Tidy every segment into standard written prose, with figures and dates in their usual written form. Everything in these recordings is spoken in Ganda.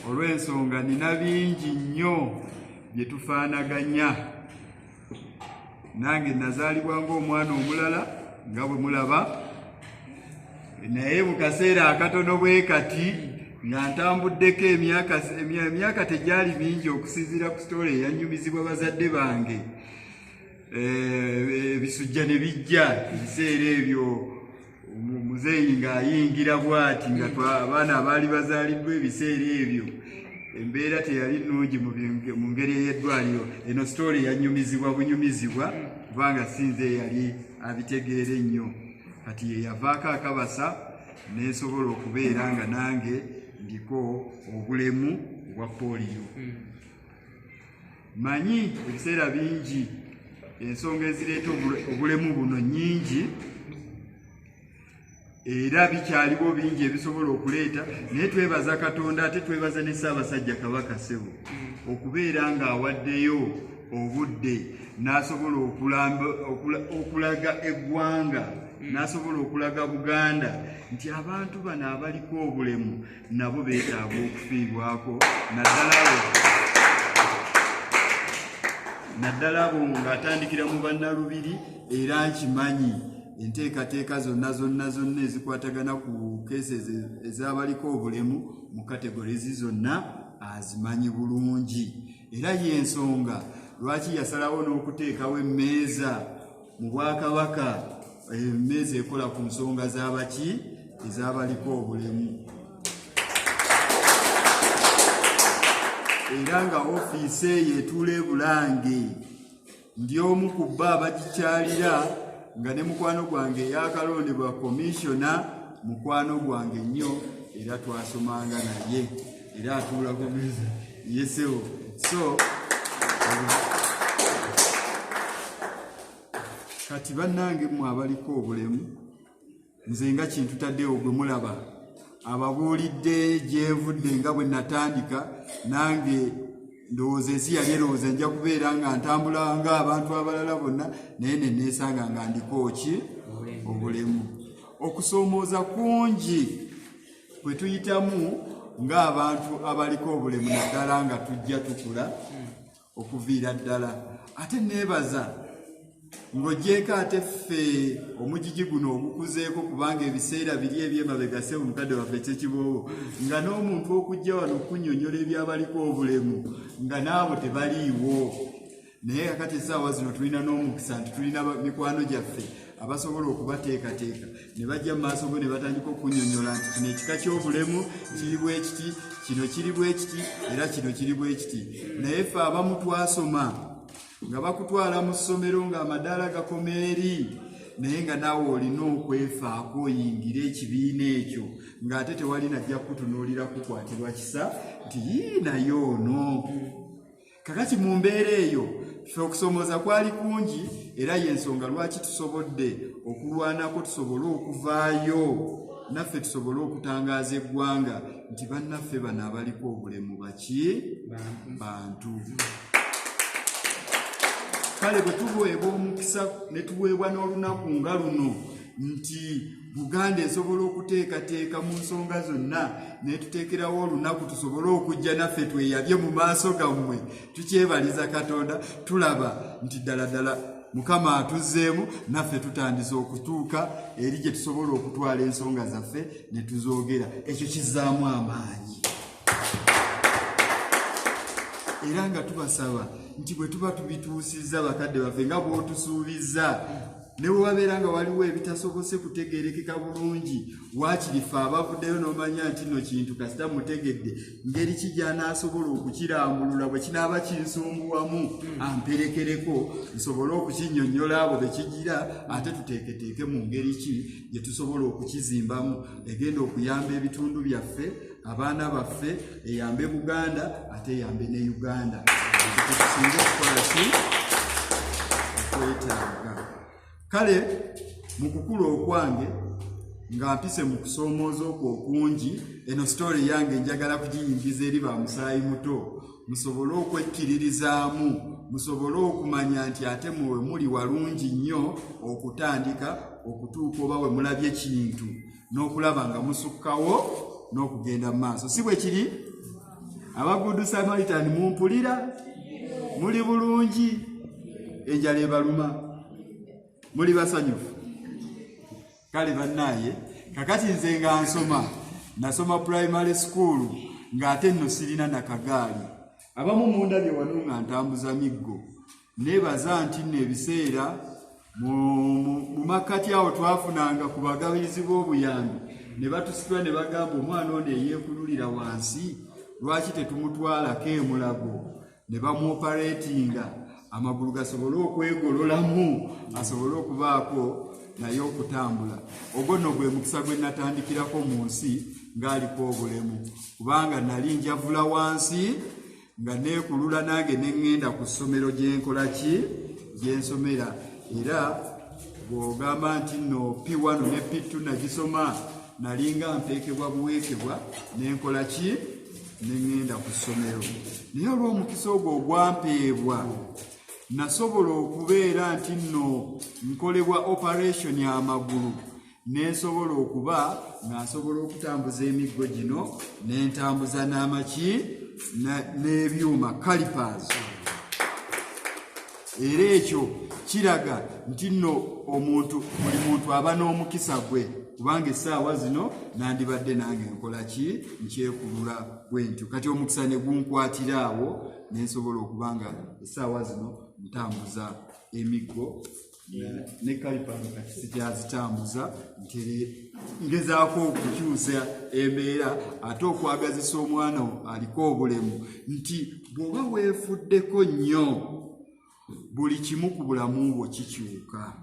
olw'ensonga nina bingi nnyo bye tufaanaganya. Nange nazaalibwa ng'omwana omulala nga bwe mulaba, naye mu kaseera akatono bwe kati nga ntambuddeko emyaka tegyali mingi okusinziira ku sitole eyanyumizibwa bazadde bange. Ebisujja ne bijja ebiseera ebyo muzeeyi ng'ayingira bw'ati nga abaana abaali bazaaliddwa ebiseera ebyo embeera teyali nnungi mu ngeri ey'eddwaliro. Eno sitole eyanyumizibwa bunyumizibwa kubanga sinze yali abitegeera ennyo. Kati ye yavaako akabasa nesobola okubeera nga nange ndiko obulemu obwa poliyo. Manyi ebiseera bingi ensonga ezireeta obulemu buno nnyingi era bikyaliwo bingi ebisobola okuleeta, naye twebaza Katonda ate twebaza ne Ssaabasajja Kabaka Ssebo okubeera ng'awaddeyo obudde n'asobola okulaga eggwanga n'asobola okulaga Buganda nti abantu bano abaliko obulemu nabo beetaaga okufiibwako, naddala abo ng'atandikira mu Bannalubiri. Era nkimanyi enteekateeka zonna ezikwatagana ku keesi ez'abaliko obulemu mu kategorizi zonna azimanyi bulungi. Era y'ensonga lwaki yasalawo n'okuteekawo emmeeza mu Bwakabaka, emmeeza ekola ku nsonga z'abaki ez'abaliko obulemu. Era nga ofiisi eyo etuula e Bulange, ndi omu ku bo abagikyalira, nga ne mukwano gwange yakalondebwa komishona mukwano gwange nnyo, era twasomanga naye era atuula ku mmeeza yesewo. So kati bannange mmwe abaliko obulemu, nze nga kintu taddewo gwe mulaba ababuulidde gyevudde nga bwe natandika, nange ndowooza ensi yali erowooza nja kubeera nga ntambula ng'abantu abalala bonna, naye ne neesanga nga ndiko ki obulemu. Okusoomooza kungi kwe tuyitamu ng'abantu abaliko obulemu naddala nga tujja tukula okuviira ddala. Ate neebaza ng'ogyeko ate ffe omugigi guno ogukuzeeko, kubanga ebiseera biri ebyemabega Ssebo mukadde waffe Kyekiboobo, nga n'omuntu okujja wano okunnyonnyola ebyabaliko obulemu nga naabo tebaliiwo. Naye kakati essaawa zino tulina n'omukisa nti tulina mikwano gyaffe abasobola okubateekateeka ne bajja mu maaso go ne batandika okunnyonnyola nti kino ekika ky'obulemu kiri bwe kiti, kino kiri bwe kiti, era kino kiri bwe kiti. Naye ffe abamu twasoma nga bakutwala mu ssomero ng'amadaala gakoma eri, naye nga naawe olina okwefaako oyingire ekibiina ekyo ng'ate tewali najja kutunuulira kukwatirwa kisa nti naye ono. Kakati mu mbeera eyo ffe okusomooza kwali kungi, era y'ensonga lwaki tusobodde okulwanako tusobole okuvaayo naffe tusobole okutangaaza eggwanga nti bannaffe bano abaliko obulemu baki bantu. Kale bwe tuweebwa omukisa ne tuweebwa n'olunaku nga luno nti Buganda esobola okuteekateeka mu nsonga zonna, ne tuteekerawo olunaku tusobole okujja naffe tweyabye mu maaso gammwe, tukyebaliza Katonda, tulaba nti ddala Mukama atuzzeemu, naffe tutandise okutuuka eri gye tusobola okutwala ensonga zaffe ne tuzoogera. Ekyo kizzaamu amaanyi. Era nga tubasaba nti bwe tuba tubituusizza bakadde baffe nga bw'otusuubizza, ne bwe wabeera nga waliwo ebitasobose kutegeerekeka bulungi, waakiri ffe abavuddeyo n'omanya nti nno kintu kasita mutegedde ngeri ki gy'anaasobola okukirambulula bwe kinaaba kinsumbuwamu, amperekereko nsobole okukinnyonnyola abo be kigira, ate tuteeketeeke mu ngeri ki gye tusobola okukizimbamu egenda okuyamba ebitundu byaffe, abaana baffe, eyambe Buganda ate eyambe ne Uganda. Tusinga okukola ki? Okwetaaga. Kale mu kukula okwange nga mpise mu kusoomooza okwo okungi, eno sitole yange njagala kugiyingiza eri ba musaayi muto, musobole okwekkiririzaamu, musobole okumanya nti ate mwe muli walungi nnyo okutandika okutuuka oba we mulabye kintu n'okulaba nga musukkawo n'okugenda mu maaso. Si bwe kiri? aba Good Samaritan mumpulira muli bulungi enjala ebaluma muli basanyufu kale bannaye kakati nze nga nasoma primary school ng'ate nno sirina na kagaali abamu mundabye wano nga ntambuza miggo nebaza nti nno ebiseera mu makkati awo twafunanga ku bagabirizi b'obuyambi ne batusitula ne bagamba omwana ono eyeekululira wansi lwaki tetumutwalako emulago ne bamuoperatinga amagulu gasobole okwegololamu asobole okubaako naye okutambula. Ogwo nno gwe mukisa gwe natandikirako mu nsi ng'aliko obulemu kubanga nali njavula wansi nga neekulula nange ne ŋŋenda ku ssomero gyensomera era bw'ogamba nti nno P1 ne P2 nagisoma nalinga mpeekebwa buweekebwa nenkola ki ne ŋŋenda ku ssomero naye olw'omukisa ogwo ogwampeebwa nasobola okubeera nti nno nkolebwa operation amagulu nensobola okuba nga nsobola okutambuza emiggo gino nentambuza n'amaki n'ebyuma calipers era ekyo kiraga nti nno buli muntu aba n'omukisa gwe kubanga essaawa zino nandibadde nange nkola ki nkyekulula bwentyo kati omukisa ne gunkwatira awo nensobola okuba nga essaawa zino ntambuza emiggo ne calipers kati sikyazitambuza ngezaako okukyusa embeera ate okwagazisa omwana aliko obulemu nti bw'oba weefuddeko nnyo buli kimu ku bulamu bwo kikyuka.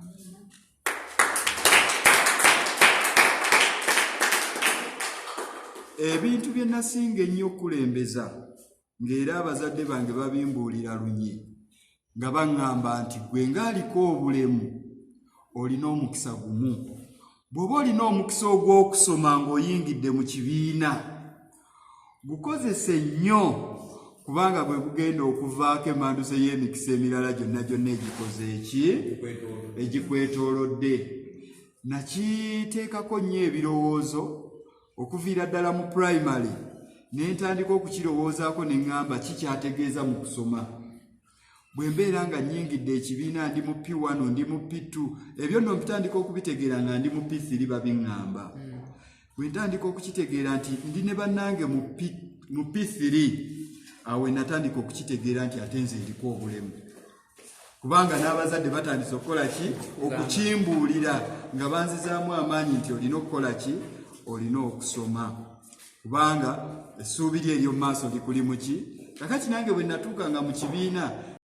Ebintu bye nasinga ennyo okulembeza ng'era abazadde bange babimbuulira lunye nga baŋŋamba nti gwe ng'aliko obulemu olina omukisa gumu. Bw'oba olina omukisa ogw'okusoma ng'oyingidde mu kibiina gukozese nnyo kubanga bwe bugenda okuvaako emanduse y'emikisa emirala gyonna egikoze egikwetoolodde. Nakiteekako nnyo ebirowoozo okuviira ddala mu primary ne ntandika okukirowoozaako ne ŋŋamba kikyategeeza mu kusoma. Bwe mbeera nga nnyingidde ekibiina ndi mu P1 ndi mu P2 ebyo nno mpitandika okubitegeera nga ndi mu P3 babiŋŋamba. Bwe ntandika okukitegeera nti ndi ne bannange mu P3 awo natandika okukitegeera nti ate nze ndiko obulemu kubanga n'abazadde batandise okukola ki okukimbuulira nga banzizaamu amaanyi nti olina okukola ki olina okusoma kubanga essuubi lye ery'omu maaso likuli mu ki kakati nange bwe natuukanga mu kibiina